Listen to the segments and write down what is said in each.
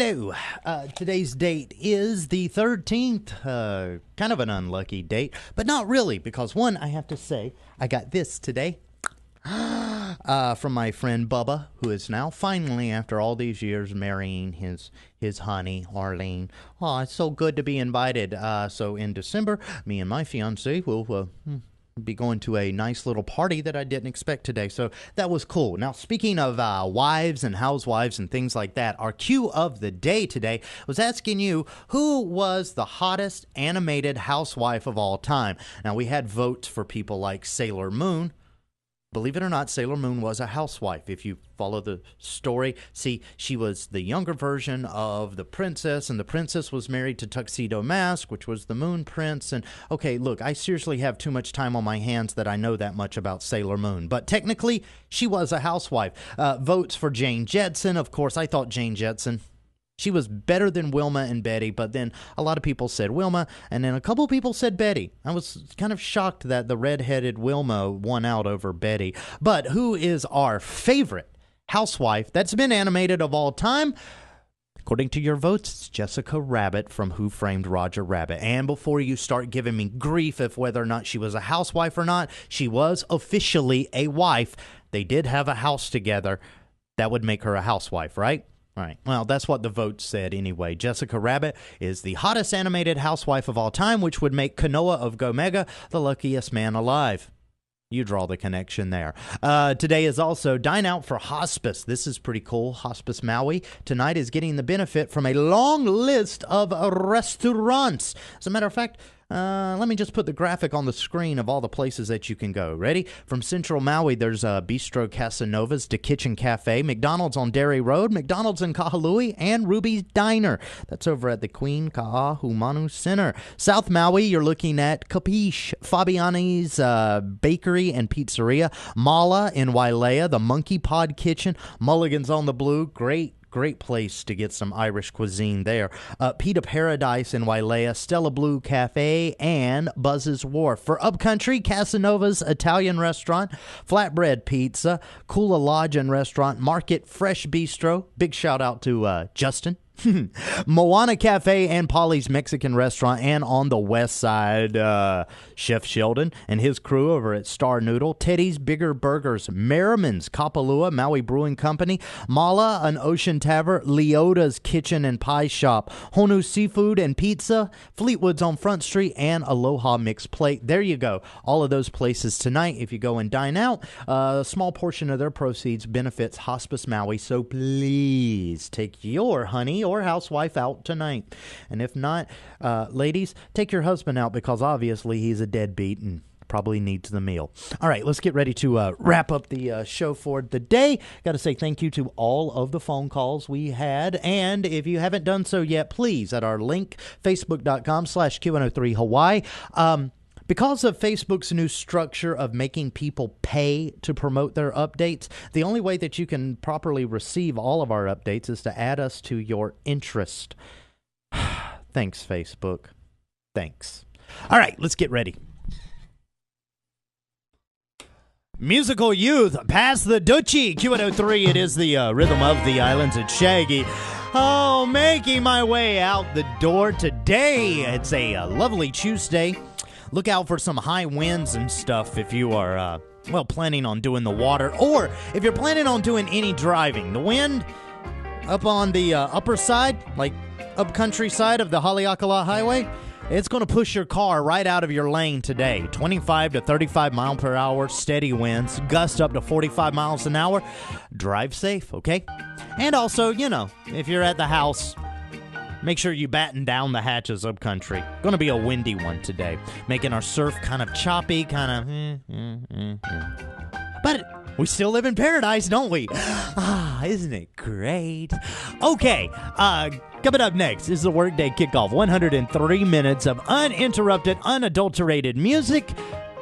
Hello. Today's date is the 13th. Kind of an unlucky date, but not really, because one, I have to say, I got this today from my friend Bubba, who is now finally, after all these years, marrying his honey, Arlene. Oh, it's so good to be invited. So in December, me and my fiance will be going to a nice little party that I didn't expect today. So that was cool. Now, speaking of wives and housewives and things like that, our Q of the day today was asking you, who was the hottest animated housewife of all time? Now, we had votes for people like Sailor Moon. Believe it or not, Sailor Moon was a housewife. If you follow the story, see, she was the younger version of the princess, and the princess was married to Tuxedo Mask, which was the Moon Prince. And, okay, look, I seriously have too much time on my hands that I know that much about Sailor Moon. But technically, she was a housewife. Votes for Jane Jetson. Of course, I thought Jane Jetson, she was better than Wilma and Betty, but then a lot of people said Wilma, and then a couple people said Betty. I was kind of shocked that the redheaded Wilma won out over Betty. But who is our favorite housewife that's been animated of all time? According to your votes, it's Jessica Rabbit from Who Framed Roger Rabbit. And before you start giving me grief of whether or not she was a housewife or not, she was officially a wife. They did have a house together. That would make her a housewife, right? All right. Well, that's what the vote said anyway. Jessica Rabbit is the hottest animated housewife of all time, which would make Kanoa of Gomega the luckiest man alive. You draw the connection there. Today is also Dine Out for Hospice. This is pretty cool. Hospice Maui tonight is getting the benefit from a long list of restaurants. As a matter of fact, let me just put the graphic on the screen of all the places that you can go. Ready? From Central Maui, there's Bistro Casanova's, The Kitchen Cafe, McDonald's on Derry Road, McDonald's in Kahului, and Ruby's Diner. That's over at the Queen Ka'ahumanu Center. South Maui, you're looking at Capiche, FABIANI'S Bakery and Pizzeria, MOANA in Wailea, the Monkey Pod Kitchen, Mulligan's on the Blue, Great place to get some Irish cuisine there. PITA Paradise in Wailea, Stella Blue Cafe, and Buzz's Wharf. For Upcountry, Casanova's Italian Restaurant, Flatbread Pizza, Kula Lodge and Restaurant, Market Fresh Bistro. Big shout out to Justin. MOANA Cafe and POLLI'S Mexican Restaurant, and on the west side, Chef Sheldon and his crew over at Star Noodle, Teddy's Bigger Burgers, Merriman's Kapalua, Maui Brewing Company, Mala, an Ocean Tavern, Leota's Kitchen and Pie Shop, Honu Seafood and Pizza, Fleetwood's on Front Street, and Aloha Mixed Plate. There you go. All of those places tonight, if you go and dine out, a small portion of their proceeds benefits Hospice Maui, so please take your honey or housewife out tonight. And if not, ladies, take your husband out, because obviously he's a deadbeat and probably needs the meal. All right, let's get ready to wrap up the show for the day. Got to say thank you to all of the phone calls we had. And if you haven't done so yet, please, at our link, facebook.com/Q103 Hawaii. Because of Facebook's new structure of making people pay to promote their updates, the only way that you can properly receive all of our updates is to add us to your interest. Thanks, Facebook. Thanks. All right, let's get ready. Musical youth, pass the Dutchie. Q103, it is the rhythm of the islands. It's Shaggy. Oh, making my way out the door today. It's a lovely Tuesday. Look out for some high winds and stuff if you are, planning on doing the water, or if you're planning on doing any driving. The wind up on the upper side, like upcountry side of the Haleakala Highway, it's going to push your car right out of your lane today. 25 to 35 mile per hour, steady winds, gust up to 45 miles an hour. Drive safe, okay? And also, if you're at the house, make sure you batten down the hatches upcountry. Going to be a windy one today, making our surf kind of choppy, kind of. But we still live in paradise, don't we? Isn't it great? Okay, coming up next is the Workday Kickoff. 103 minutes of uninterrupted, unadulterated music.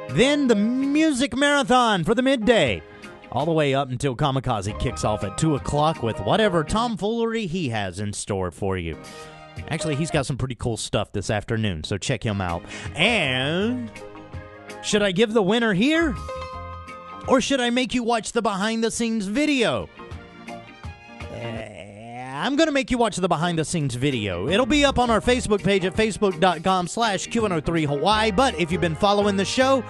Then the music marathon for the midday. All the way up until Kamikaze kicks off at 2 o'clock with whatever tomfoolery he has in store for you. Actually, he's got some pretty cool stuff this afternoon, so check him out. And should I give the winner here? Or should I make you watch the behind-the-scenes video? I'm going to make you watch the behind-the-scenes video. It'll be up on our Facebook page at facebook.com/Q103 Hawaii. But if you've been following the show,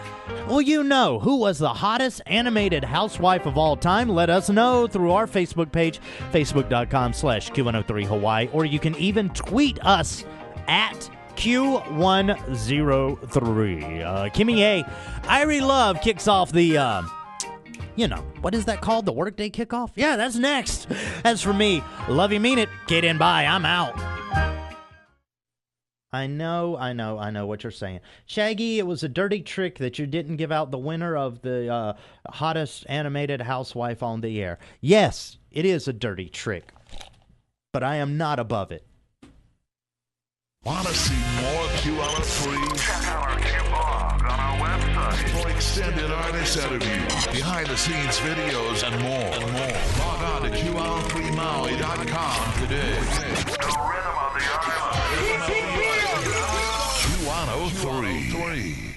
well, you know who was the hottest animated housewife of all time. Let us know through our Facebook page, facebook.com/Q103 Hawaii. Or you can even tweet us at Q103. Kimmy A. Irie Love kicks off the... what is that called? The workday kickoff? Yeah, that's next. As for me, love you, mean it. Get in, bye. I'm out. I know what you're saying. Shaggy, it was a dirty trick that you didn't give out the winner of the hottest animated housewife on the air. Yes, it is a dirty trick, but I am not above it. Want to see more Q103? Check out our Q-blog on our website for extended artist interviews, behind-the-scenes videos, and more. Log on to Q103Maui.com today. The rhythm of the island. Q103.